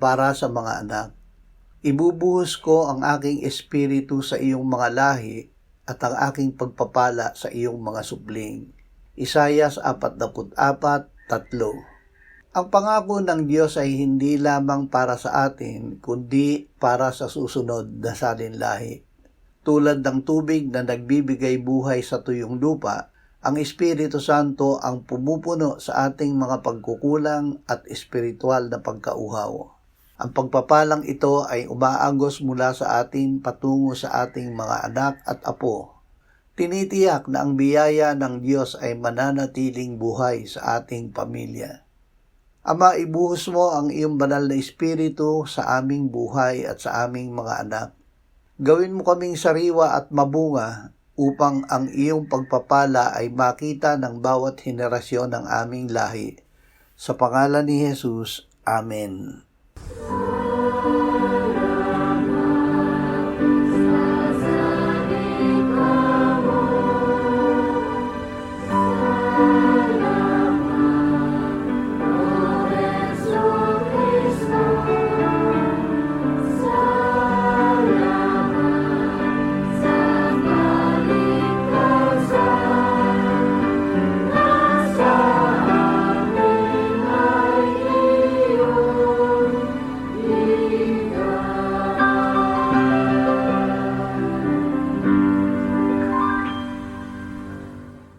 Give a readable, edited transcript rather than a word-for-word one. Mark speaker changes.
Speaker 1: para sa mga anak. Ibubuhos ko ang aking espiritu sa iyong mga lahi at ang aking pagpapala sa iyong mga supling. Isayas 44:3. Ang pangako ng Diyos ay hindi lamang para sa atin, kundi para sa susunod na salinlahi. Tulad ng tubig na nagbibigay buhay sa tuyong lupa, ang Espiritu Santo ang pumupuno sa ating mga pagkukulang at espiritual na pagkauhaw. Ang pagpapalang ito ay umaagos mula sa atin patungo sa ating mga anak at apo. Tinitiyak na ang biyaya ng Diyos ay mananatiling buhay sa ating pamilya. Ama, ibuhos mo ang iyong banal na Espiritu sa aming buhay at sa aming mga anak. Gawin mo kaming sariwa at mabunga upang ang iyong pagpapala ay makita ng bawat henerasyon ng aming lahi. Sa pangalan ni Jesus, Amen.